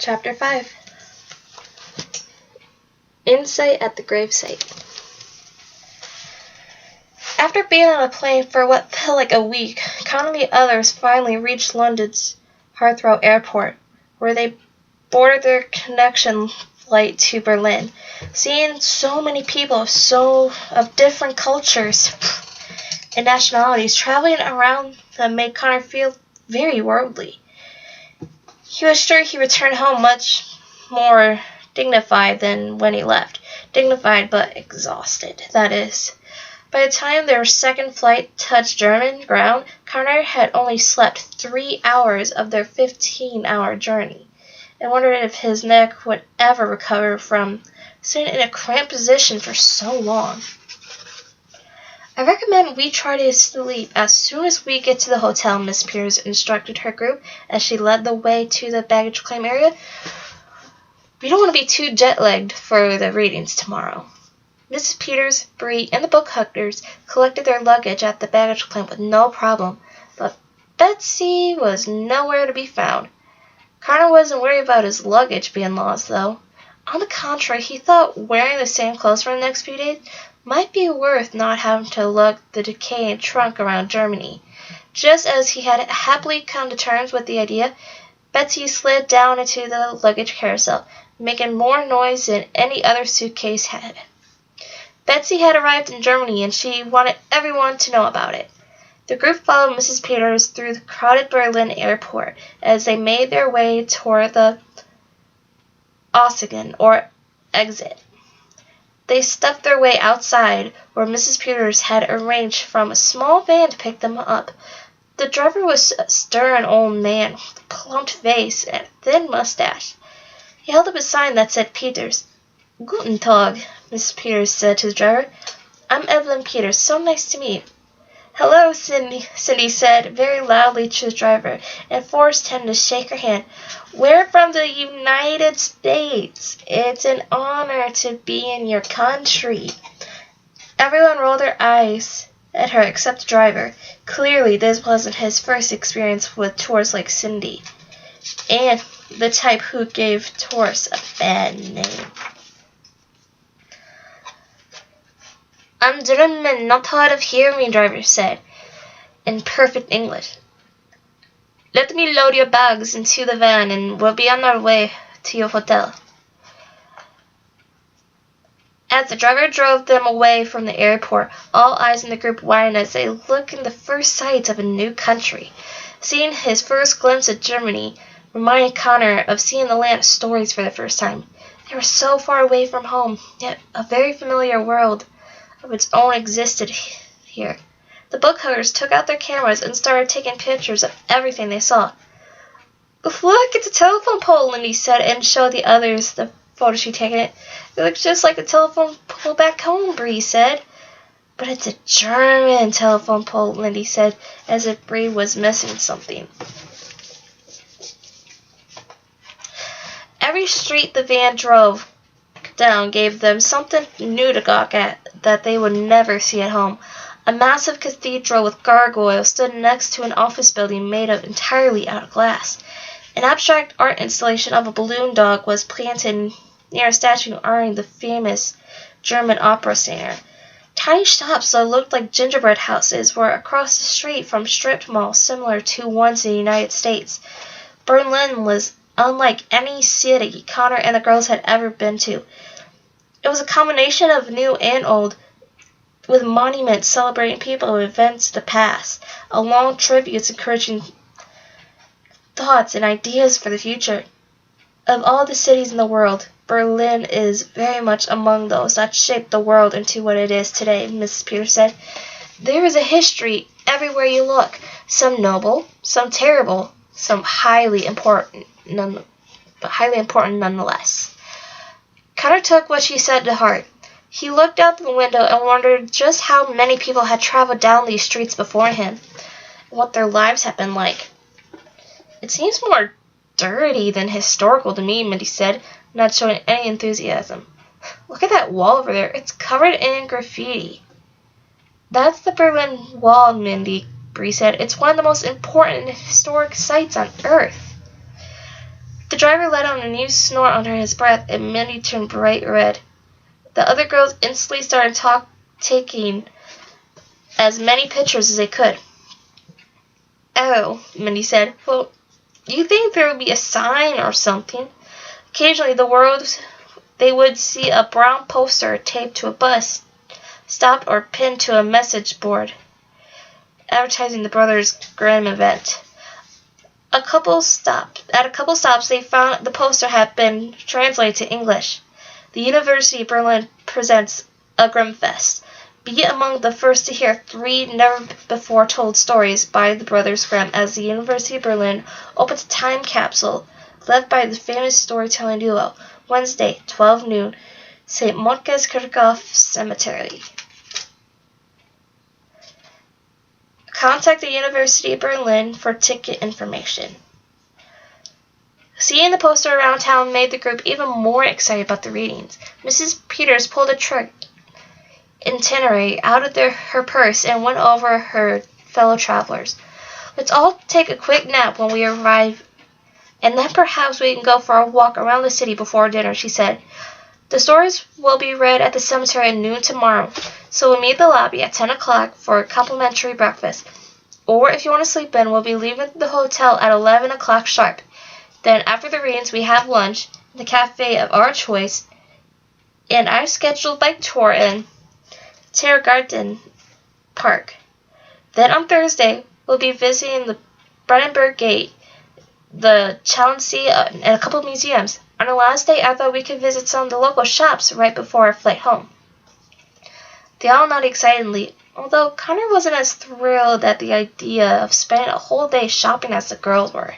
Chapter 5. Insight at the gravesite. After being on a plane for what felt like a week, Con and the others finally reached London's Heathrow Airport, where they boarded their connection flight to Berlin. Seeing so many people of different cultures and nationalities traveling around them made Connor feel very worldly. He was sure he returned home much more dignified than when he left. Dignified but exhausted, that is. By the time their second flight touched German ground, Connor had only slept 3 hours of their 15-hour journey, and wondered if his neck would ever recover from sitting in a cramped position for so long. "I recommend we try to sleep as soon as we get to the hotel," Miss Peters instructed her group as she led the way to the baggage claim area. "We don't want to be too jet-lagged for the readings tomorrow." Mrs. Peters, Bree, and the book hunters collected their luggage at the baggage claim with no problem, but Betsy was nowhere to be found. Connor wasn't worried about his luggage being lost, though. On the contrary, he thought wearing the same clothes for the next few days might be worth not having to lug the decaying trunk around Germany. Just as he had happily come to terms with the idea, Betsy slid down into the luggage carousel, making more noise than any other suitcase had. Betsy had arrived in Germany, and she wanted everyone to know about it. The group followed Mrs. Peters through the crowded Berlin airport as they made their way toward the Ausgang, or exit. They stuffed their way outside, where Mrs. Peters had arranged from a small van to pick them up. The driver was a stern old man with a plump face and a thin mustache. He held up a sign that said Peters. "Guten Tag," Mrs. Peters said to the driver. "I'm Evelyn Peters. So nice to meet you." "Hello," Cindy said very loudly to the driver, and forced him to shake her hand. "We're from the United States. It's an honor to be in your country." Everyone rolled their eyes at her except the driver. Clearly, this wasn't his first experience with tourists like Cindy, and the type who gave tourists a bad name. "I'm German, not hard of hearing," the driver said, in perfect English. "Let me load your bags into the van, and we'll be on our way to your hotel." As the driver drove them away from the airport, all eyes in the group widened as they looked in the first sights of a new country. Seeing his first glimpse of Germany reminded Connor of seeing the land of stories for the first time. They were so far away from home, yet a very familiar world of its own existed here. The book hunters took out their cameras and started taking pictures of everything they saw. "Look, it's a telephone pole," Lindy said, and showed the others the photo she'd taken. "It looks just like the telephone pole back home," Bree said. "But it's a German telephone pole," Lindy said, as if Bree was missing something. Every street the van drove down gave them something new to gawk at that they would never see at home. A massive cathedral with gargoyles stood next to an office building made entirely out of glass. An abstract art installation of a balloon dog was planted near a statue honoring the famous German opera singer. Tiny shops that looked like gingerbread houses were across the street from strip malls similar to ones in the United States. Berlin was unlike any city Connor and the girls had ever been to. It was a combination of new and old, with monuments celebrating people and events of the past, along tributes encouraging thoughts and ideas for the future. Of all the cities in the world, Berlin is very much among those that shaped the world into what it is today, Mrs. Peters said. "There is a history everywhere you look, some noble, some terrible, some highly important nonetheless." Connor took what she said to heart. He looked out the window and wondered just how many people had traveled down these streets before him, and what their lives had been like. "It seems more dirty than historical to me," Mindy said, not showing any enthusiasm. "Look at that wall over there. It's covered in graffiti." "That's the Berlin Wall, Mindy," Bree said. "It's one of the most important historic sites on Earth." The driver let out a new snort under his breath, and Mindy turned bright red. The other girls instantly started taking as many pictures as they could. "Oh," Mindy said. "Well, you think there would be a sign or something?" Occasionally they would see a brown poster taped to a bus, stopped or pinned to a message board, advertising the Brothers Grimm event. At a couple stops, they found the poster had been translated to English. The University of Berlin presents a Grimm Fest. Be among the first to hear 3 never-before-told stories by the Brothers Grimm as the University of Berlin opens a time capsule led by the famous storytelling duo. Wednesday, 12 noon, St. Motka's Kirchhoff Cemetery. Contact the University of Berlin for ticket information. Seeing the poster around town made the group even more excited about the readings. Mrs. Peters pulled a trip itinerary out of her purse and went over her fellow travelers. "Let's all take a quick nap when we arrive, and then perhaps we can go for a walk around the city before dinner," she said. "The stories will be read at the cemetery at noon tomorrow, so we'll meet in the lobby at 10 o'clock for a complimentary breakfast. Or if you want to sleep in, we'll be leaving the hotel at 11 o'clock sharp. Then after the readings, we have lunch in the cafe of our choice, and I've scheduled bike tour in Tiergarten Park. Then on Thursday, we'll be visiting the Brandenburg Gate, the Chelsea, and a couple of museums. On the last day, I thought we could visit some of the local shops right before our flight home." They all nodded excitedly, although Connor wasn't as thrilled at the idea of spending a whole day shopping as the girls were.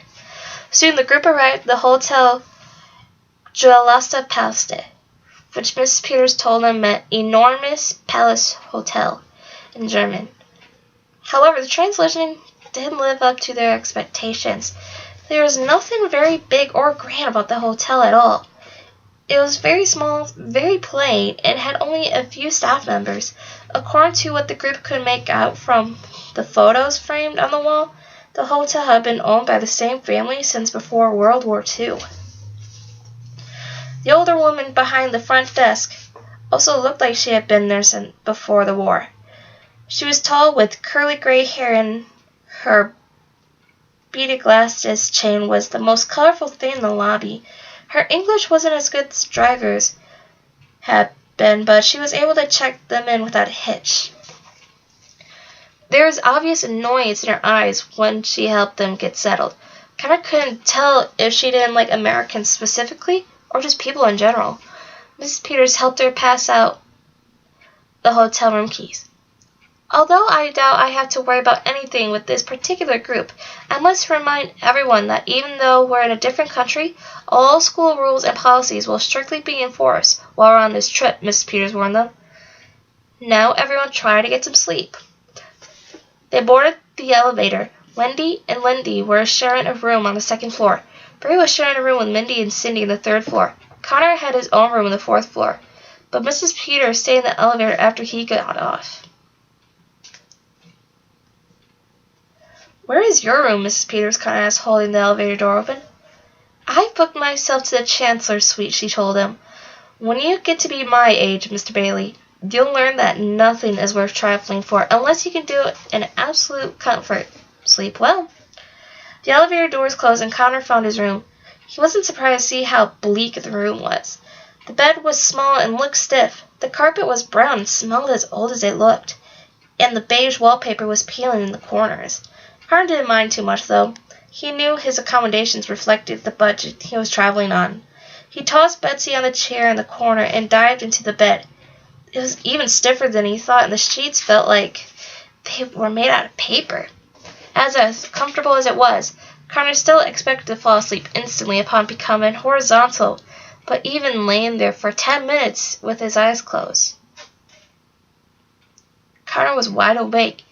Soon the group arrived at the Hotel Joalasta Palste, which Mrs. Peters told them meant Enormous Palace Hotel in German. However, the translation didn't live up to their expectations. There was nothing very big or grand about the hotel at all. It was very small, very plain, and had only a few staff members. According to what the group could make out from the photos framed on the wall, the hotel had been owned by the same family since before World War II. The older woman behind the front desk also looked like she had been there since before the war. She was tall with curly gray hair, and her beaded glasses chain was the most colorful thing in the lobby. Her English wasn't as good as drivers had been, but she was able to check them in without a hitch. There was obvious annoyance in her eyes when she helped them get settled. Connor couldn't tell if she didn't like Americans specifically, or just people in general. Mrs. Peters helped her pass out the hotel room keys. "Although I doubt I have to worry about anything with this particular group, I must remind everyone that even though we're in a different country, all school rules and policies will strictly be enforced while we're on this trip," Mrs. Peters warned them. "Now everyone try to get some sleep." They boarded the elevator. Wendy and Lindy were sharing a room on the second floor. Barry was sharing a room with Mindy and Cindy on the third floor. Connor had his own room on the fourth floor, but Mrs. Peters stayed in the elevator after he got off. "Where is your room, Mrs. Peters?" Connor asked, holding the elevator door open. "I've booked myself to the Chancellor's suite," she told him. "When you get to be my age, Mr. Bailey, you'll learn that nothing is worth traveling for unless you can do it in absolute comfort. Sleep well." The elevator doors closed and Connor found his room. He wasn't surprised to see how bleak the room was. The bed was small and looked stiff. The carpet was brown and smelled as old as it looked, and the beige wallpaper was peeling in the corners. Connor didn't mind too much, though. He knew his accommodations reflected the budget he was traveling on. He tossed Betsy on the chair in the corner and dived into the bed. It was even stiffer than he thought, and the sheets felt like they were made out of paper. As comfortable as it was, Connor still expected to fall asleep instantly upon becoming horizontal, but even laying there for 10 minutes with his eyes closed, Connor was wide awake.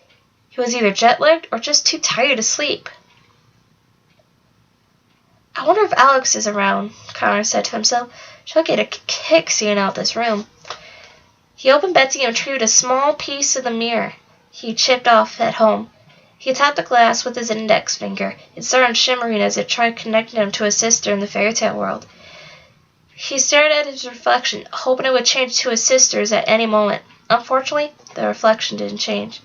He was either jet-lagged or just too tired to sleep. "I wonder if Alex is around," Connor said to himself. "She'll get a kick seeing out this room." He opened Betsy and retrieved a small piece of the mirror he chipped off at home. He tapped the glass with his index finger. It started shimmering as it tried connecting him to his sister in the fairy tale world. He stared at his reflection, hoping it would change to his sister's at any moment. Unfortunately, the reflection didn't change.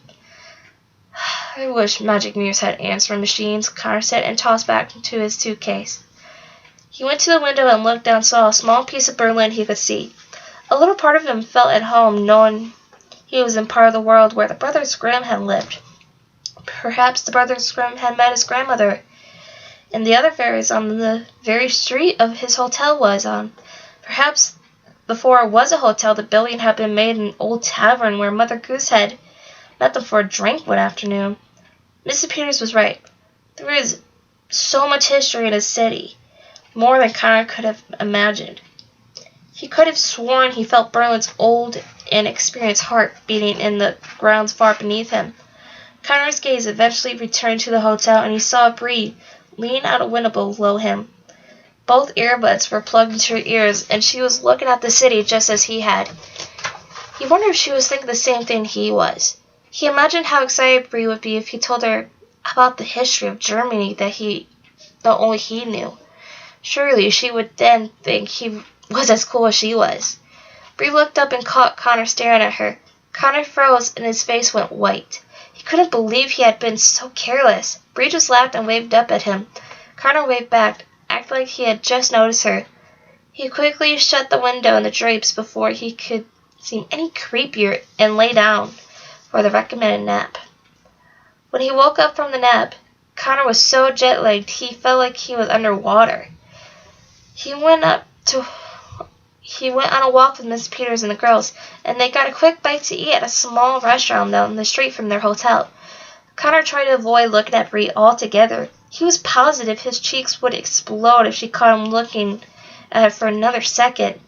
I wish magic mirrors had answering machines, Connor said, and tossed back into his suitcase. He went to the window and looked down and saw a small piece of Berlin he could see. A little part of him felt at home, knowing he was in part of the world where the brothers Grimm had lived. Perhaps the brothers Grimm had met his grandmother and the other fairies on the very street of his hotel was on. Perhaps before it was a hotel, the building had been made an old tavern where Mother Goose had met them for a drink one afternoon. Mrs. Peters was right. There is so much history in his city, more than Connor could have imagined. He could have sworn he felt Berlin's old and experienced heart beating in the grounds far beneath him. Connor's gaze eventually returned to the hotel, and he saw Bree leaning out a window below him. Both earbuds were plugged into her ears, and she was looking at the city just as he had. He wondered if she was thinking the same thing he was. He imagined how excited Bree would be if he told her about the history of Germany that only he knew. Surely she would then think he was as cool as she was. Bree looked up and caught Connor staring at her. Connor froze and his face went white. He couldn't believe he had been so careless. Bree just laughed and waved up at him. Connor waved back, acting like he had just noticed her. He quickly shut the window and the drapes before he could seem any creepier and lay down for the recommended nap. When he woke up from the nap, Connor was so jet-lagged he felt like he was underwater. He went on a walk with Miss Peters and the girls, and they got a quick bite to eat at a small restaurant down the street from their hotel. Connor tried to avoid looking at Bree altogether. He was positive his cheeks would explode if she caught him looking at her for another second.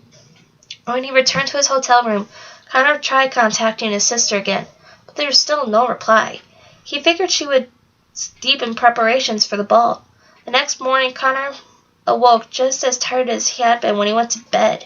When he returned to his hotel room, Connor tried contacting his sister again, but there was still no reply. He figured she would deep in preparations for the ball. The next morning, Connor awoke just as tired as he had been when he went to bed.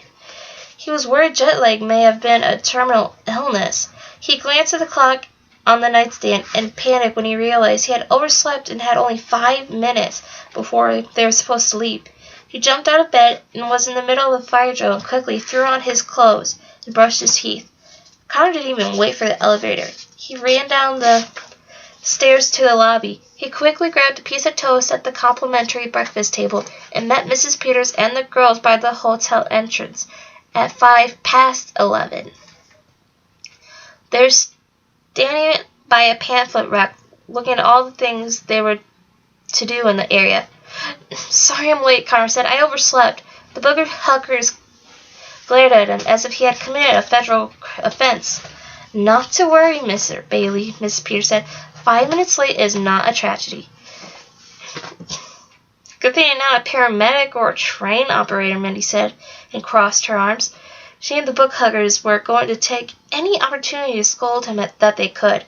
He was worried jet lag may have been a terminal illness. He glanced at the clock on the nightstand and panicked when he realized he had overslept and had only 5 minutes before they were supposed to leave. He jumped out of bed and was in the middle of the fire drill and quickly threw on his clothes and brushed his teeth. Connor didn't even wait for the elevator. He ran down the stairs to the lobby. He quickly grabbed a piece of toast at the complimentary breakfast table and met Mrs. Peters and the girls by the hotel entrance at 11:05. They're standing by a pamphlet rack looking at all the things they were to do in the area. "Sorry I'm late," Connor said. "I overslept." The booger huckers glared at him as if he had committed a federal offense. "Not to worry, Mr. Bailey," Mrs. Peters said. 5 minutes late is not a tragedy." "Good thing I'm not a paramedic or a train operator," Mindy said, and crossed her arms. She and the book huggers were going to take any opportunity to scold him that they could.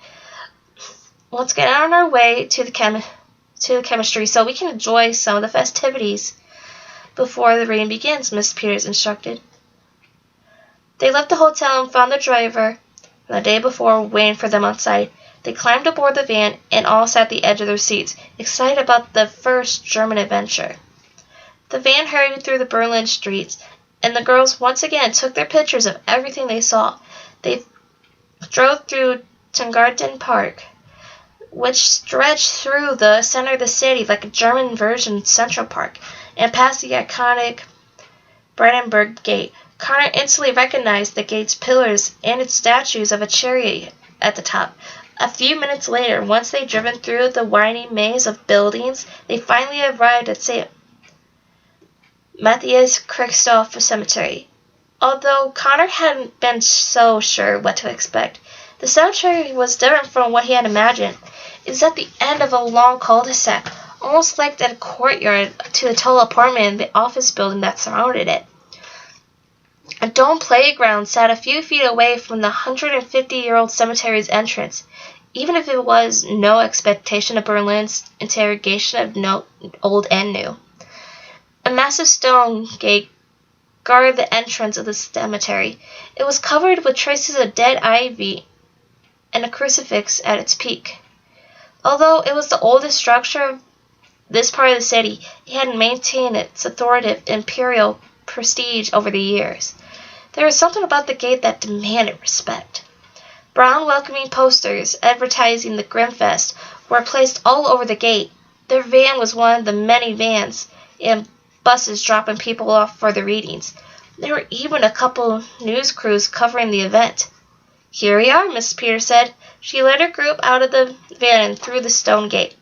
"Let's get on our way to the chemistry so we can enjoy some of the festivities before the rain begins," Miss Peters instructed. They left the hotel and found the driver from the day before waiting for them outside. They climbed aboard the van and all sat at the edge of their seats, excited about the first German adventure. The van hurried through the Berlin streets, and the girls once again took their pictures of everything they saw. They drove through Tiergarten Park, which stretched through the center of the city like a German version Central Park, and past the iconic Brandenburg Gate. Connor instantly recognized the gate's pillars and its statues of a chariot at the top. A few minutes later, once they'd driven through the winding maze of buildings, they finally arrived at St. Matthias Christoph Cemetery. Although Connor hadn't been so sure what to expect, the cemetery was different from what he had imagined. It was at the end of a long cul-de-sac, almost like a courtyard to the tall apartment and the office building that surrounded it. A domed playground sat a few feet away from the 150-year-old cemetery's entrance, even if it was no expectation of Berlin's interrogation of old and new. A massive stone gate guarded the entrance of the cemetery. It was covered with traces of dead ivy and a crucifix at its peak. Although it was the oldest structure of this part of the city, it had maintained its authoritative imperial prestige over the years. There was something about the gate that demanded respect. Brown welcoming posters advertising the Grimmfest were placed all over the gate. Their van was one of the many vans and buses dropping people off for the readings. There were even a couple news crews covering the event. "Here we are," Mrs. Peters said. She led her group out of the van and through the stone gate.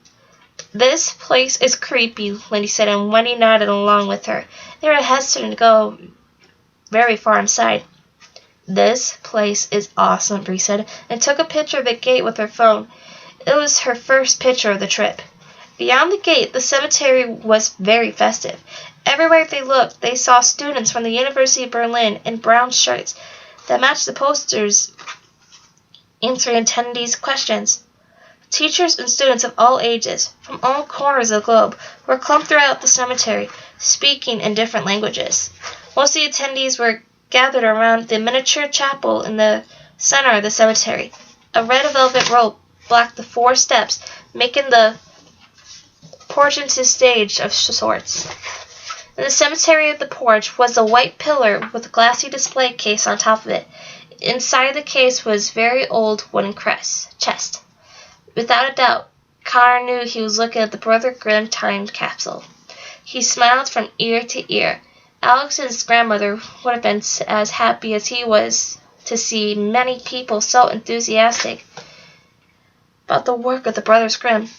"This place is creepy," Lindy said, and Wendy nodded along with her. They were hesitant to go very far inside. "This place is awesome," Bree said, and took a picture of the gate with her phone. It was her first picture of the trip. Beyond the gate, the cemetery was very festive. Everywhere they looked, they saw students from the University of Berlin in brown shirts that matched the posters answering attendees' questions. Teachers and students of all ages, from all corners of the globe, were clumped throughout the cemetery, speaking in different languages. Most of the attendees were gathered around the miniature chapel in the center of the cemetery. A red velvet rope blocked the 4 steps, making the porch into a stage of sorts. In the cemetery of the porch was a white pillar with a glassy display case on top of it. Inside the case was a very old wooden chest. Without a doubt, Connor knew he was looking at the Brother Grimm time capsule. He smiled from ear to ear. Alex's grandmother would have been as happy as he was to see many people so enthusiastic about the work of the Brothers Grimm.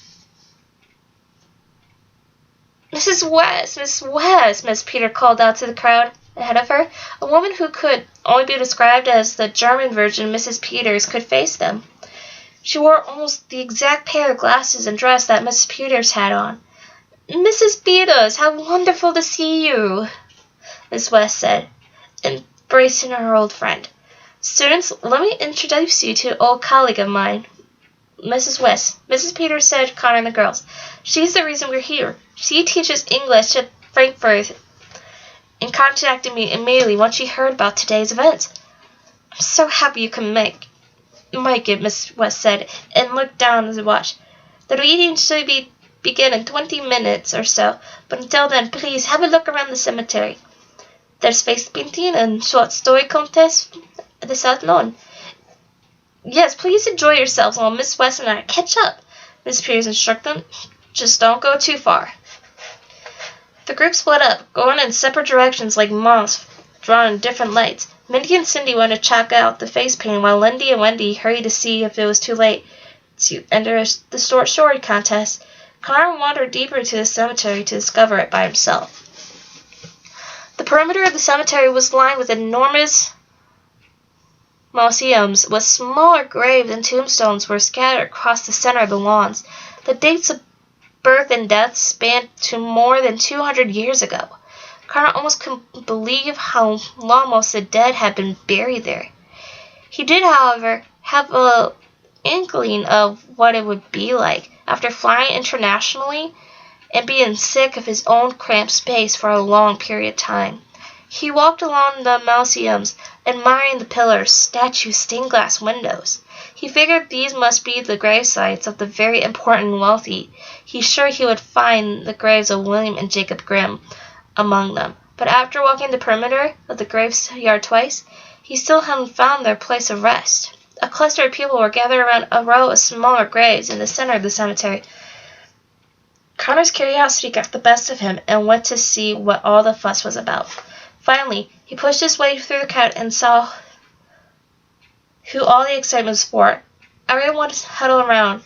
"Mrs. West, Mrs. West," Miss Peter called out to the crowd ahead of her. A woman who could only be described as the German version Mrs. Peters could face them. She wore almost the exact pair of glasses and dress that Mrs. Peters had on. "Mrs. Peters, how wonderful to see you," Miss West said, embracing her old friend. "Students, let me introduce you to an old colleague of mine, Mrs. West," Mrs. Peters said to Connor and the girls. "She's the reason we're here. She teaches English at Frankfurt and contacted me immediately once she heard about today's event." "I'm so happy you can make it," Miss West said, and looked down at the watch. "The reading should begin in 20 minutes or so, but until then, please have a look around the cemetery. There's face painting and short story contest at the South Lawn. Yes, please enjoy yourselves while Miss West and I catch up," Miss Peters instructed them. "Just don't go too far." The group split up, going in separate directions like moths drawn in different lights. Mindy and Cindy went to check out the face painting, while Lindy and Wendy hurried to see if it was too late to enter the short story contest. Connor wandered deeper into the cemetery to discover it by himself. The perimeter of the cemetery was lined with enormous mausoleums, with smaller graves and tombstones were scattered across the center of the lawns. The dates of birth and death spanned to more than 200 years ago. Connor almost couldn't believe how long most of the dead had been buried there. He did, however, have an inkling of what it would be like after flying internationally and being sick of his own cramped space for a long period of time. He walked along the mausoleums, admiring the pillars, statues, stained glass windows. He figured these must be the gravesites of the very important and wealthy. He's sure he would find the graves of William and Jacob Grimm among them. But after walking the perimeter of the graveyard twice, he still hadn't found their place of rest. A cluster of people were gathered around a row of smaller graves in the center of the cemetery. Connor's curiosity got the best of him and went to see what all the fuss was about. Finally, he pushed his way through the crowd and saw who all the excitement was for. Everyone huddled around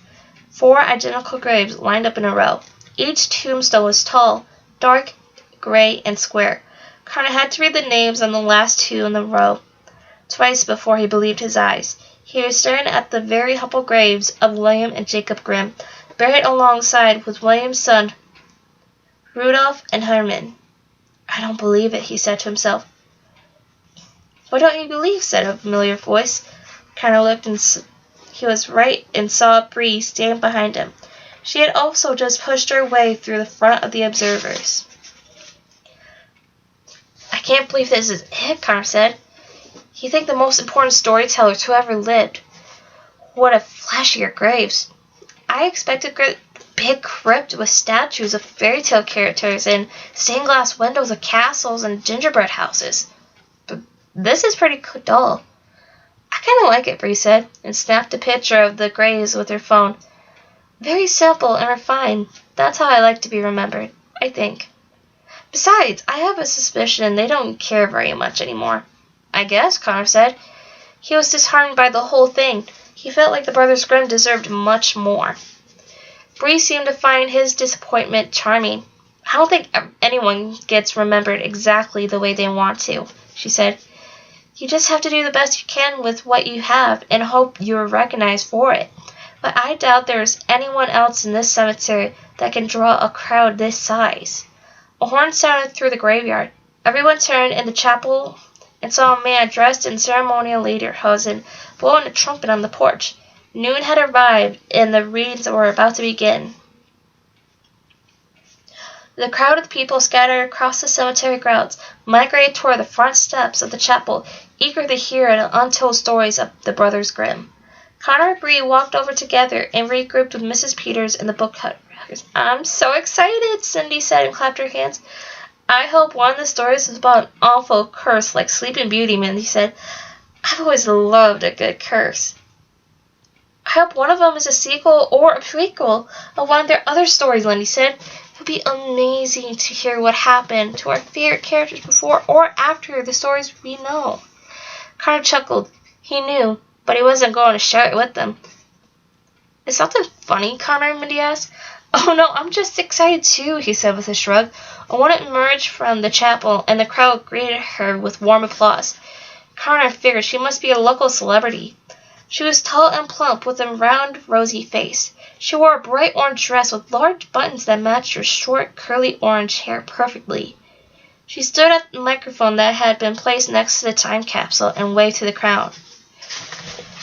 4 identical graves lined up in a row. Each tombstone was tall, dark, gray, and square. Connor had to read the names on the last 2 in the row twice before he believed his eyes. He was staring at the very humble graves of William and Jacob Grimm, buried alongside with William's son, Rudolph and Herman. "I don't believe it," he said to himself. "What don't you believe?" said a familiar voice. Connor looked, and he was right and saw Bree standing behind him. She had also just pushed her way through the front of the observers. "I can't believe this is it," Connor said. "You think the most important storytellers who ever lived would have flashier graves. I expected a big crypt with statues of fairy tale characters and stained glass windows of castles and gingerbread houses. But this is pretty dull. I kind of like it, Bree said, and snapped a picture of the graves with her phone. Very simple and refined. That's how I like to be remembered, I think. Besides, I have a suspicion they don't care very much anymore. I guess, Connor said. He was disheartened by the whole thing. He felt like the Brothers Grimm deserved much more. Bree seemed to find his disappointment charming. I don't think anyone gets remembered exactly the way they want to, she said. You just have to do the best you can with what you have and hope you're recognized for it. But I doubt there's anyone else in this cemetery that can draw a crowd this size. A horn sounded through the graveyard. Everyone turned in the chapel and saw a man dressed in ceremonial lederhosen blowing a trumpet on the porch. Noon had arrived and the readings were about to begin. The crowd of people scattered across the cemetery grounds migrated toward the front steps of the chapel, eager to hear the untold stories of the Brothers Grimm. Connor and Bree walked over together and regrouped with Mrs. Peters and the bookhuggers. I'm so excited, Cindy said and clapped her hands. I hope one of the stories is about an awful curse like Sleeping Beauty, Mindy said. I've always loved a good curse. I hope one of them is a sequel or a prequel of one of their other stories, Lindy said. It would be amazing to hear what happened to our favorite characters before or after the stories we know. Connor chuckled. He knew, but he wasn't going to share it with them. Is something funny, Connor and Mindy asked. Oh no, I'm just excited too, he said with a shrug. A woman emerged from the chapel and the crowd greeted her with warm applause. Connor figured she must be a local celebrity. She was tall and plump with a round, rosy face. She wore a bright orange dress with large buttons that matched her short, curly orange hair perfectly. She stood at the microphone that had been placed next to the time capsule and waved to the crowd.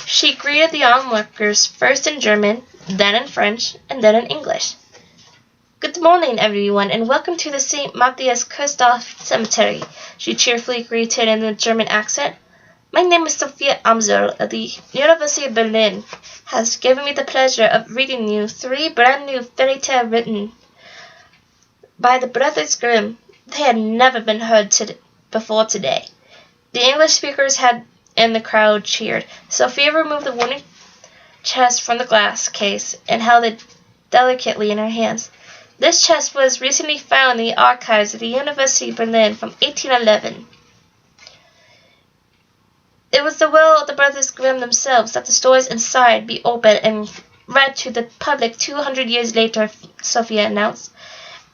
She greeted the onlookers first in German, then in French, and then in English. Good morning, everyone, and welcome to the St. Matthias Christoph Cemetery, she cheerfully greeted in the German accent. My name is Sophia Amsel. The University of Berlin has given me the pleasure of reading you 3 brand new fairy tales written by the Brothers Grimm. They had never been heard before today. The English speakers had and the crowd cheered. Sophia removed the wooden chest from the glass case and held it delicately in her hands. This chest was recently found in the archives of the University of Berlin from 1811. It was the will of the Brothers Grimm themselves that the stories inside be opened and read to the public 200 years later, Sophia announced.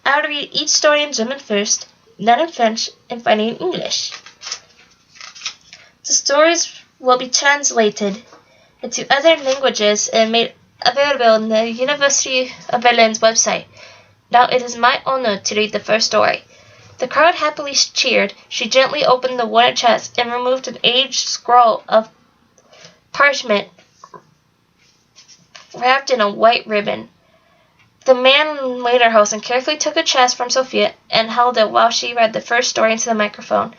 I will read each story in German first, then in French, and finally in English. The stories will be translated into other languages and made available on the University of Berlin's website. Now it is my honor to read the first story. The crowd happily cheered. She gently opened the wooden chest and removed an aged scroll of parchment wrapped in a white ribbon. The man in lederhosen carefully took the chest from Sophia and held it while she read the first story into the microphone.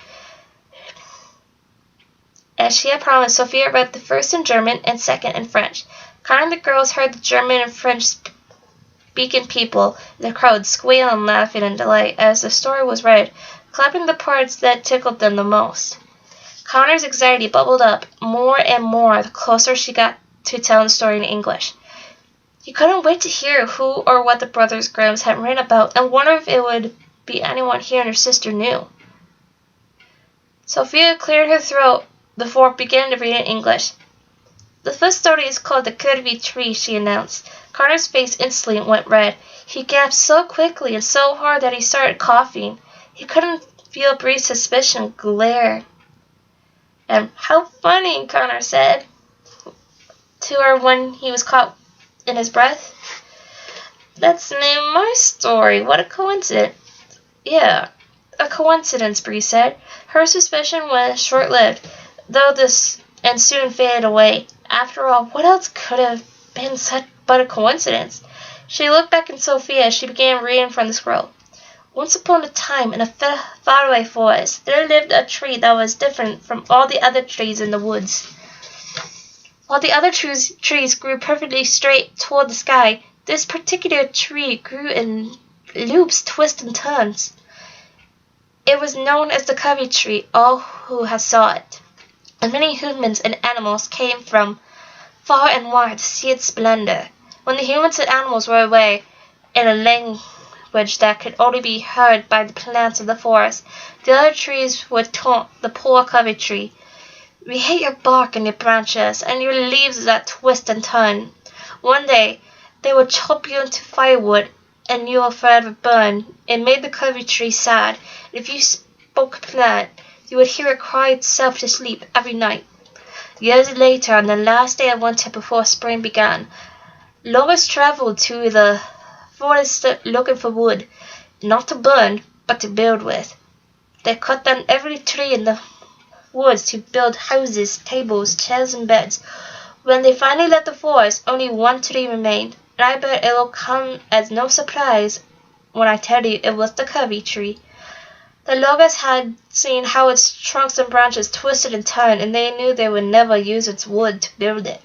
As she had promised, Sophia read the first in German and second in French. Connor and the girls heard the German and French speaking people in the crowd squeal and laughing in delight as the story was read, clapping the parts that tickled them the most. Connor's anxiety bubbled up more and more the closer she got to telling the story in English. He couldn't wait to hear who or what the Brothers Grimm had written about and wondered if it would be anyone he and her sister knew. Sophia cleared her throat before beginning to read in English. The first story is called The Curvy Tree, she announced. Connor's face instantly went red. He gasped so quickly and so hard that he started coughing. He couldn't feel Bree's suspicion glare. And how funny, Connor said to her when he was caught in his breath. That's the name of my story. What a coincidence. Yeah, a coincidence, Bree said. Her suspicion was short-lived, though this and soon faded away. After all, what else could have been such but a coincidence? She looked back at Sophia as she began reading from the scroll. Once upon a time, in a faraway forest, there lived a tree that was different from all the other trees in the woods. While the other trees grew perfectly straight toward the sky, this particular tree grew in loops, twists, and turns. It was known as the Covey tree, all who had saw it, and many humans and animals came from far and wide to see its splendor. When the humans and animals were away in a language that could only be heard by the plants of the forest, the other trees would taunt the poor Covey tree. "We hate your bark and your branches, and your leaves that twist and turn. One day they would chop you into firewood, and you will forever burn." It made the Covey tree sad, and if you spoke a plant, you would hear it cry itself to sleep every night. Years later, on the last day of winter before spring began, loggers traveled to the forest looking for wood, not to burn, but to build with. They cut down every tree in the woods to build houses, tables, chairs, and beds. When they finally left the forest, only one tree remained, and I bet it will come as no surprise when I tell you it was the Covey tree. The loggers had seen how its trunks and branches twisted and turned, and they knew they would never use its wood to build it.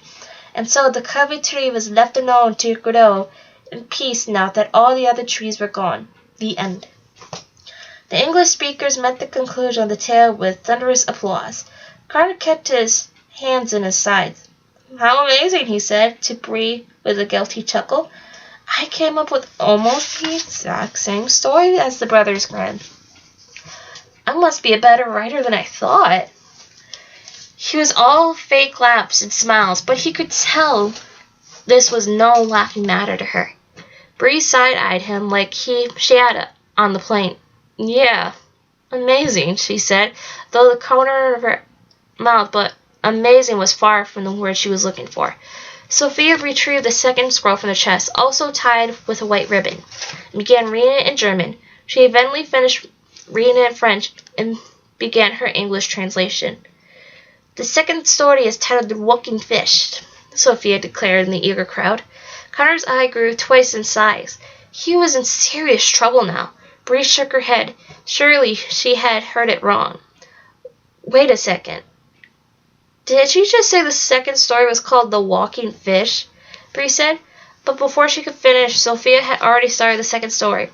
And so the Covey tree was left alone to grow in peace now that all the other trees were gone. The end. The English speakers met the conclusion of the tale with thunderous applause. Carter kept his hands in his sides. "How amazing," he said to Bree with a guilty chuckle. "I came up with almost the exact same story as the brothers Grimm. I must be a better writer than I thought." He was all fake laughs and smiles, but he could tell this was no laughing matter to her. Bree side-eyed him like she had on the plane. "Yeah, amazing," she said, though the corner of her mouth, but amazing was far from the word she was looking for. Sophia retrieved the second scroll from the chest, also tied with a white ribbon, and began reading it in German. She eventually finished reading it in French and began her English translation. "The second story is titled The Walking Fish," Sophia declared in the eager crowd. Connor's eye grew twice in size. He was in serious trouble now. Bree shook her head. Surely she had heard it wrong. "Wait a second. Did she just say the second story was called The Walking Fish?" Bree said. But before she could finish, Sophia had already started the second story.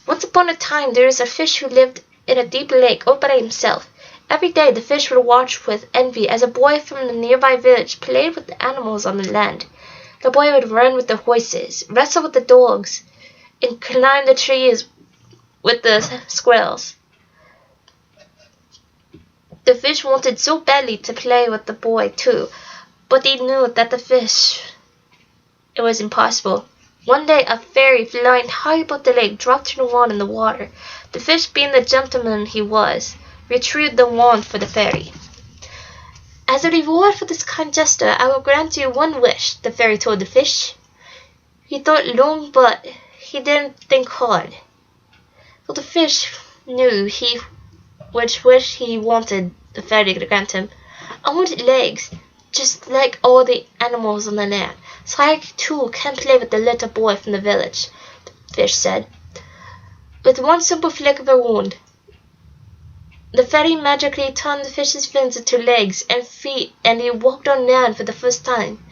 "Once upon a time there was a fish who lived in a deep lake all by himself. Every day the fish would watch with envy as a boy from the nearby village played with the animals on the land. The boy would run with the horses, wrestle with the dogs, and climb the trees with the squirrels. The fish wanted so badly to play with the boy too, but he knew that it was impossible. One day a fairy flying high above the lake dropped her wand in the water. The fish, being the gentleman he was, retrieved the wand for the fairy. "As a reward for this kind gesture, I will grant you one wish," the fairy told the fish. He thought long, but he didn't think hard. So the fish knew which wish he wanted the fairy to grant him. "I want legs, just like all the animals on the land, so I too can play with the little boy from the village," the fish said. With one simple flick of her wand, the fairy magically turned the fish's fins into legs and feet, and he walked on land for the first time.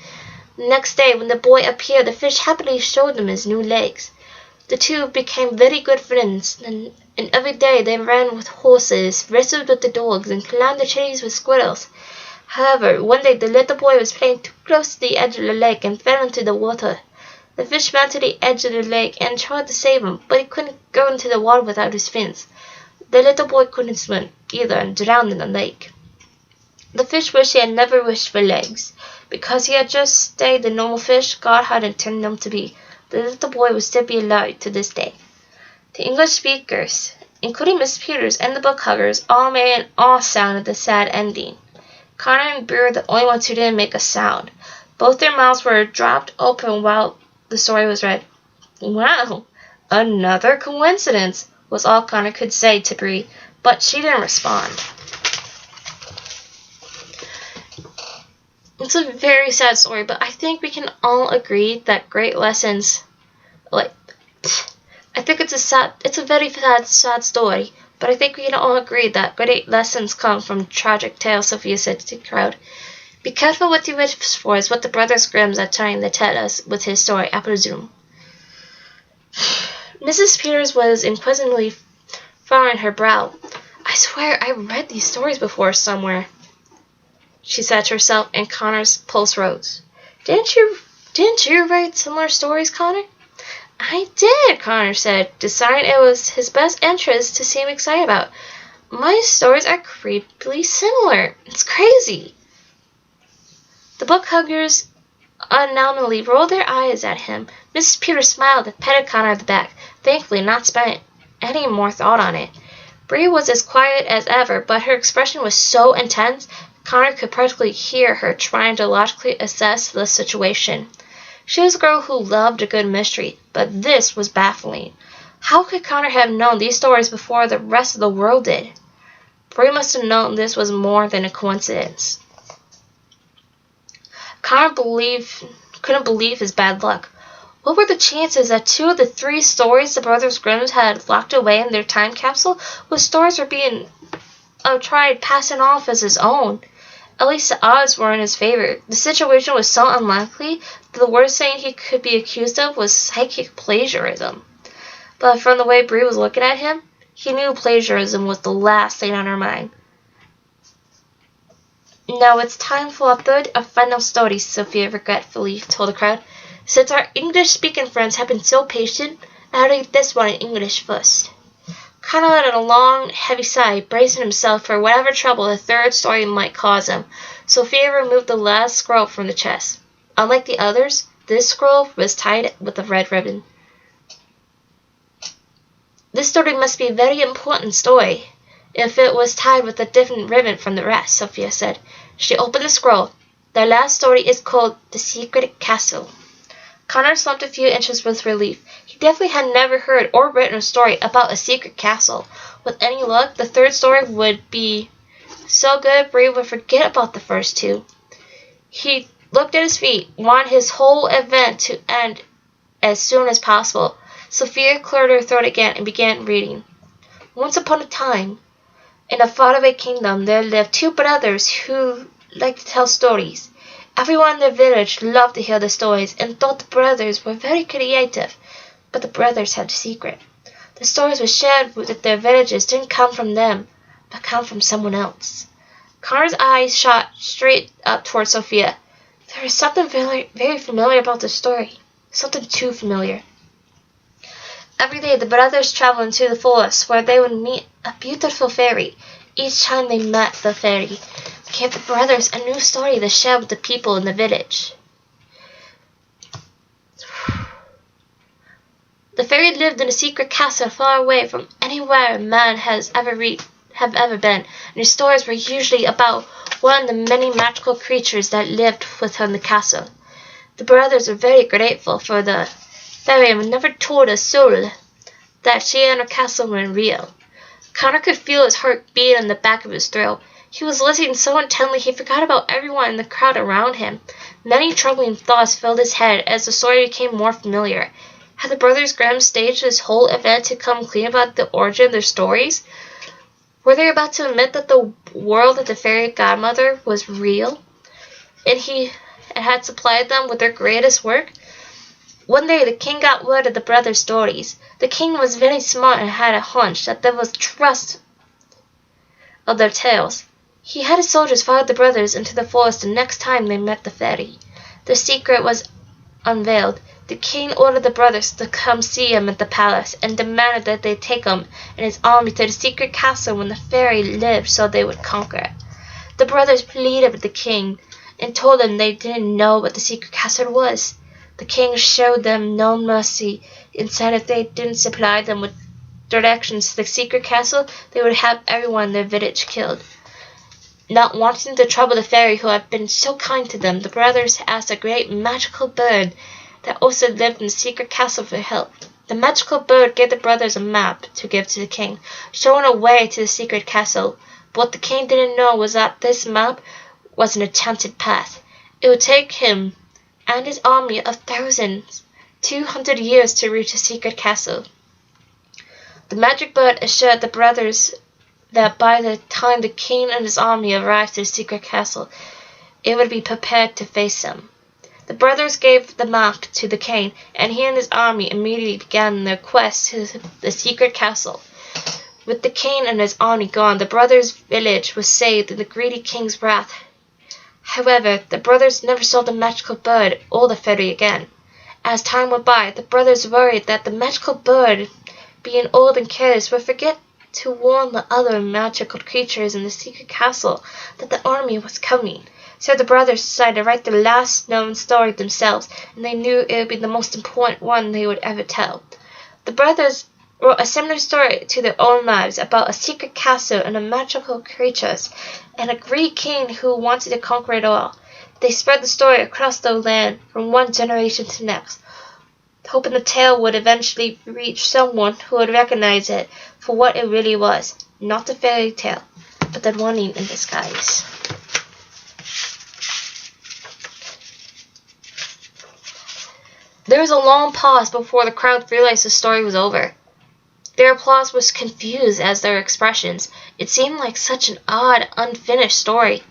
The next day, when the boy appeared, the fish happily showed him his new legs. The two became very good friends, and every day they ran with horses, wrestled with the dogs, and climbed the trees with squirrels. However, one day the little boy was playing too close to the edge of the lake and fell into the water. The fish ran to the edge of the lake and tried to save him, but he couldn't go into the water without his fins. The little boy couldn't swim either and drowned in the lake. The fish wished he had never wished for legs, because he had just stayed the normal fish God had intended him to be. The little boy would still be alive to this day. The English speakers, including Miss Peters and the book huggers, all made an awe sound at the sad ending. Connor and Bree were the only ones who didn't make a sound. Both their mouths were dropped open while the story was read. "Wow, another coincidence," was all Connor could say to Bree, but she didn't respond. It's a very sad story, but I think we can all agree that great lessons, I think it's a very sad story, but I think we can all agree that great lessons come from tragic tales, Sophia said to the crowd. Be careful what you wish for is what the brothers Grimm are trying to tell us with his story, I presume. Mrs. Peters was inquisitively furrowing her brow. I swear I read these stories before somewhere, she said to herself, and Connor's pulse rose. Didn't you write similar stories, Connor? I did, Connor said, deciding it was his best interest to seem excited about. My stories are creepily similar. It's crazy. The book huggers unknowingly rolled their eyes at him. Mrs. Peters smiled and petted Connor on the back, thankfully not spending any more thought on it. Bree was as quiet as ever, but her expression was so intense, Connor could practically hear her trying to logically assess the situation. She was a girl who loved a good mystery, but this was baffling. How could Connor have known these stories before the rest of the world did? Bree must have known this was more than a coincidence. Connor couldn't believe his bad luck. What were the chances that 2 of the 3 stories the brothers Grimm had locked away in their time capsule was stories were being tried passing off as his own? At least the odds were in his favor. The situation was so unlikely that the worst thing he could be accused of was psychic plagiarism. But from the way Bree was looking at him, he knew plagiarism was the last thing on her mind. Now it's time for our third and final story, Sophia regretfully told the crowd. Since our English-speaking friends have been so patient, I'll read this one in English first. Connor let out a long, heavy sigh, bracing himself for whatever trouble the third story might cause him. Sophia removed the last scroll from the chest. Unlike the others, this scroll was tied with a red ribbon. This story must be a very important story, if it was tied with a different ribbon from the rest, Sophia said. She opened the scroll. The last story is called The Secret Castle. Connor slumped a few inches with relief. He definitely had never heard or written a story about a secret castle. With any luck, the third story would be so good Bree would forget about the first 2. He looked at his feet, wanted his whole event to end as soon as possible. Sophia cleared her throat again and began reading. Once upon a time, in a faraway kingdom, there lived 2 brothers who liked to tell stories. Everyone in their village loved to hear the stories and thought the brothers were very creative, but the brothers had a secret. The stories were shared that their villages didn't come from them, but come from someone else. Connor's eyes shot straight up towards Sophia. There was something very, very familiar about the story, something too familiar. Every day the brothers traveled into the forest where they would meet a beautiful fairy. Each time they met the fairy, gave the brothers a new story to share with the people in the village. The fairy lived in a secret castle far away from anywhere man has ever been, and his stories were usually about one of the many magical creatures that lived within the castle. The brothers were very grateful for the fairy and never told a soul that she and her castle were real. Connor could feel his heart beat in the back of his throat. He was listening so intently he forgot about everyone in the crowd around him. Many troubling thoughts filled his head as the story became more familiar. Had the brothers Grimm staged this whole event to come clean about the origin of their stories? Were they about to admit that the world of the fairy godmother was real, and he had supplied them with their greatest work? One day the king got word of the brothers' stories. The king was very smart and had a hunch that there was trust of their tales. He had his soldiers follow the brothers into the forest the next time they met the fairy. The secret was unveiled. The king ordered the brothers to come see him at the palace and demanded that they take him and his army to the secret castle when the fairy lived so they would conquer it. The brothers pleaded with the king and told him they didn't know what the secret castle was. The king showed them no mercy and said if they didn't supply them with directions to the secret castle, they would have everyone in their village killed. Not wanting to trouble the fairy who had been so kind to them, the brothers asked a great magical bird that also lived in the secret castle for help. The magical bird gave the brothers a map to give to the king, showing a way to the secret castle. But what the king didn't know was that this map was an enchanted path. It would take him and his army of thousands 200 years to reach the secret castle. The magic bird assured the brothers that by the time the king and his army arrived at the secret castle, it would be prepared to face him. The brothers gave the map to the king, and he and his army immediately began their quest to the secret castle. With the king and his army gone, the brothers' village was saved in the greedy king's wrath. However, the brothers never saw the magical bird or the fairy again. As time went by, the brothers worried that the magical bird, being old and careless, would forget to warn the other magical creatures in the secret castle that the army was coming. So the brothers decided to write the last known story themselves, and they knew it would be the most important one they would ever tell. The brothers wrote a similar story to their own lives about a secret castle and a magical creatures, and a great king who wanted to conquer it all. They spread the story across the land from one generation to the next, hoping the tale would eventually reach someone who would recognize it for what it really was, not a fairy tale, but the warning in disguise. There was a long pause before the crowd realized the story was over. Their applause was confused as their expressions. It seemed like such an odd, unfinished story.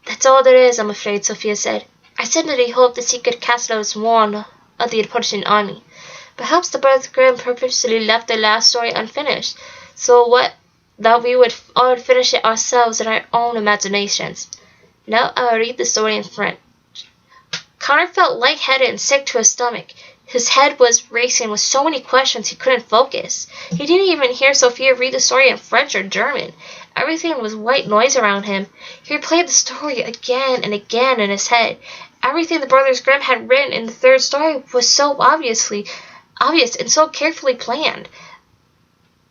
That's all there is, I'm afraid, Sophia said. I sincerely hope the secret castle is warned of the approaching army. Perhaps the brothers Grimm purposely left their last story unfinished, that we would all finish it ourselves in our own imaginations. Now I will read the story in French. Connor felt lightheaded and sick to his stomach. His head was racing with so many questions he couldn't focus. He didn't even hear Sophia read the story in French or German. Everything was white noise around him. He replayed the story again and again in his head. Everything the brothers Grimm had written in the third story was so obvious and so carefully planned.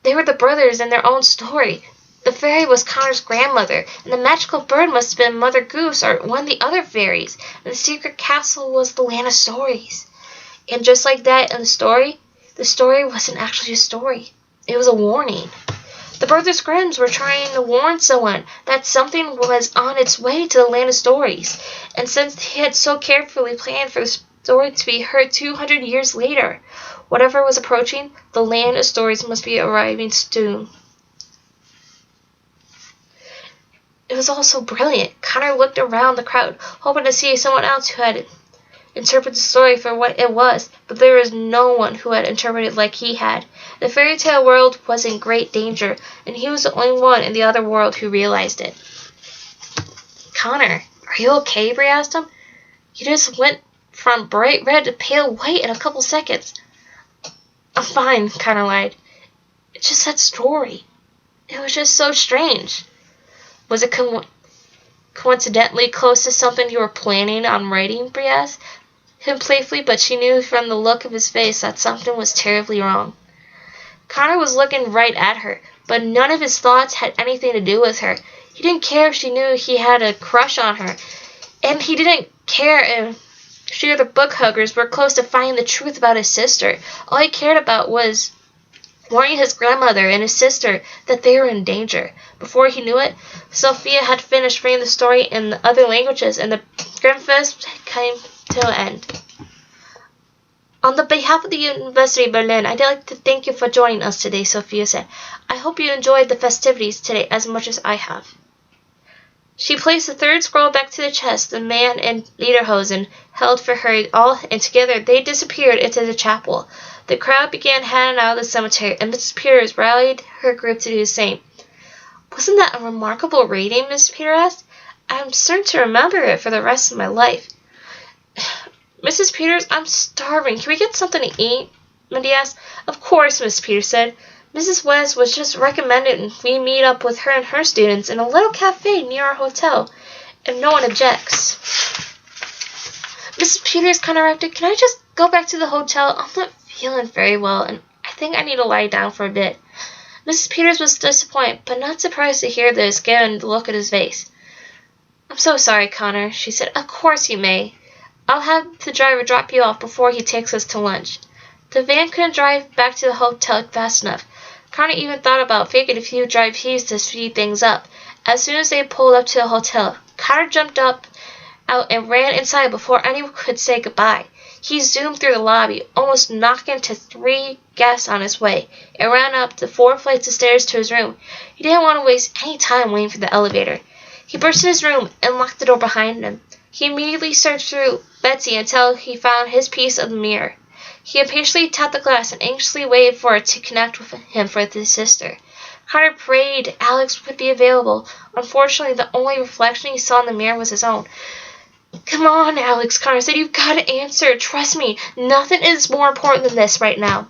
They were the brothers in their own story. The fairy was Connor's grandmother, and the magical bird must have been Mother Goose or one of the other fairies, and the secret castle was the land of stories. And just like that in the story wasn't actually a story. It was a warning. The brothers Grimm were trying to warn someone that something was on its way to the land of stories. And since he had so carefully planned for the story to be heard 200 years later, whatever was approaching, the land of stories must be arriving soon. It was all so brilliant. Connor looked around the crowd, hoping to see someone else who had interpreted the story for what it was, but there was no one who had interpreted it like he had. The fairy tale world was in great danger, and he was the only one in the other world who realized it. Connor, are you okay? Bree asked him. You just went from bright red to pale white in a couple seconds. I'm fine, Connor lied. It's just that story. It was just so strange. Was it coincidentally close to something you were planning on writing? Bree asked him playfully, but she knew from the look of his face that something was terribly wrong. Connor was looking right at her, but none of his thoughts had anything to do with her. He didn't care if she knew he had a crush on her, and he didn't care if she or the book huggers were close to finding the truth about his sister. All he cared about was warning his grandmother and his sister that they were in danger. Before he knew it, Sophia had finished reading the story in the other languages, and the Grimmfest came to an end. On the behalf of the University of Berlin, I'd like to thank you for joining us today, Sophia said. I hope you enjoyed the festivities today as much as I have. She placed the third scroll back to the chest the man in lederhosen held for her all, and together they disappeared into the chapel. The crowd began heading out of the cemetery, and Mrs. Peters rallied her group to do the same. Wasn't that a remarkable reading? Mrs. Peters asked. I'm certain to remember it for the rest of my life. Mrs. Peters, I'm starving. Can we get something to eat? Mindy asked. Of course, Mrs. Peters said. Mrs. West was just recommending we meet up with her and her students in a little cafe near our hotel, if no one objects. Mrs. Peters interrupted. Can I just go back to the hotel? I'm not feeling very well, and I think I need to lie down for a bit. Mrs. Peters was disappointed, but not surprised to hear this, given the look at his face. I'm so sorry, Connor, she said. Of course you may. I'll have the driver drop you off before he takes us to lunch. The van couldn't drive back to the hotel fast enough. Connor even thought about faking a few drive heaves to speed things up. As soon as they pulled up to the hotel, Connor jumped out and ran inside before anyone could say goodbye. He zoomed through the lobby, almost knocking into 3 guests on his way, and ran up the 4 flights of stairs to his room. He didn't want to waste any time waiting for the elevator. He burst in his room and locked the door behind him. He immediately searched through Betsy until he found his piece of the mirror. He impatiently tapped the glass and anxiously waited for it to connect with him for his sister. Connor prayed Alex would be available. Unfortunately, the only reflection he saw in the mirror was his own. "Come on, Alex," Connor said. "You've got to answer. Trust me, nothing is more important than this right now."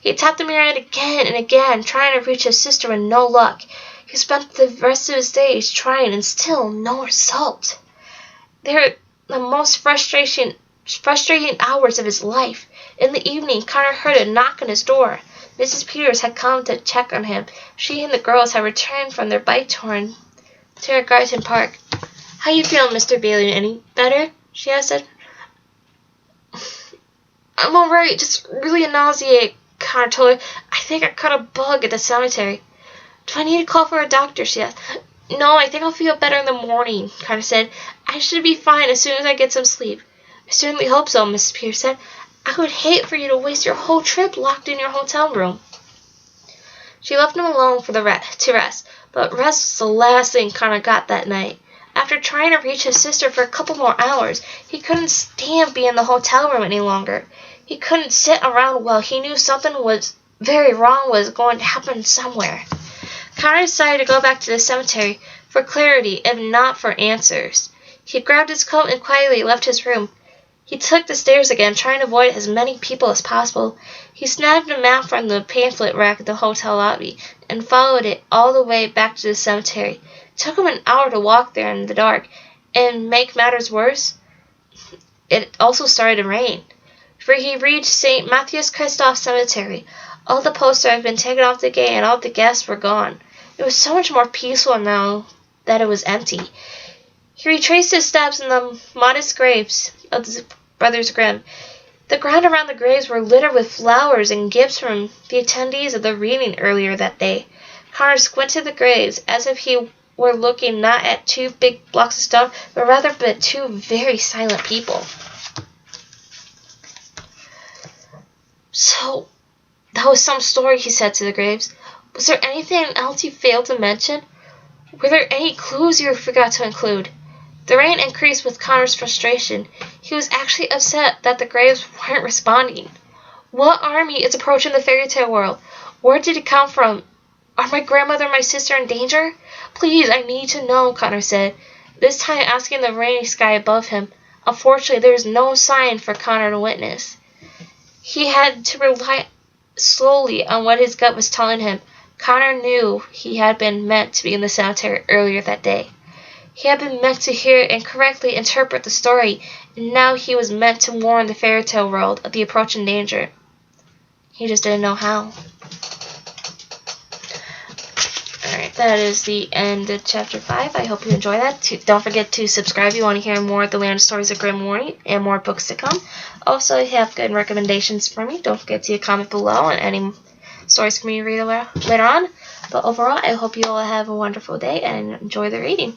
He tapped the mirror again and again, trying to reach his sister with no luck. He spent the rest of his days trying and still no result. They were the most frustrating hours of his life. In the evening, Connor heard a knock on his door. Mrs. Peters had come to check on him. She and the girls had returned from their bike tour to Garden Park. "How you feeling, Mr. Bailey? Any better?" she asked. "I'm all right, just really nauseated," Connor told her. "I think I caught a bug at the cemetery." "Do I need to call for a doctor?" she asked. "No, I think I'll feel better in the morning," Connor said. "I should be fine as soon as I get some sleep." "I certainly hope so," Mrs. Peters said. "I would hate for you to waste your whole trip locked in your hotel room." She left him alone to rest, but rest was the last thing Connor got that night. After trying to reach his sister for a couple more hours, he couldn't stand being in the hotel room any longer. He couldn't sit around while he knew something was very wrong was going to happen somewhere. Connor decided to go back to the cemetery for clarity, if not for answers. He grabbed his coat and quietly left his room. He took the stairs again, trying to avoid as many people as possible. He snagged a map from the pamphlet rack at the hotel lobby and followed it all the way back to the cemetery. It took him an hour to walk there in the dark, and make matters worse, it also started to rain. For he reached St. Matthias Christoph Cemetery. All the posters had been taken off the gate and all the guests were gone. It was so much more peaceful now that it was empty. He retraced his steps in the modest graves of the brothers Grimm. The ground around the graves were littered with flowers and gifts from the attendees of the reading earlier that day. Connor squinted at the graves as if he were looking not at two big blocks of stone, but rather at two very silent people. "So, that was some story," he said to the graves. "Was there anything else you failed to mention? Were there any clues you forgot to include?" The rain increased with Connor's frustration. He was actually upset that the graves weren't responding. "What army is approaching the fairy tale world? Where did it come from? Are my grandmother and my sister in danger? Please, I need to know," Connor said, this time asking the rainy sky above him. Unfortunately, there was no sign for Connor to witness. He had to rely slowly on what his gut was telling him. Connor knew he had been meant to be in the cemetery earlier that day. He had been meant to hear and correctly interpret the story, and now he was meant to warn the fairy tale world of the approaching danger. He just didn't know how. Alright, that is the end of Chapter 5. I hope you enjoy that. Don't forget to subscribe if you want to hear more of the Land Stories of Grimm Warning and more books to come. Also, if you have good recommendations for me, don't forget to comment below on any stories for me to read later on. But overall, I hope you all have a wonderful day and enjoy the reading.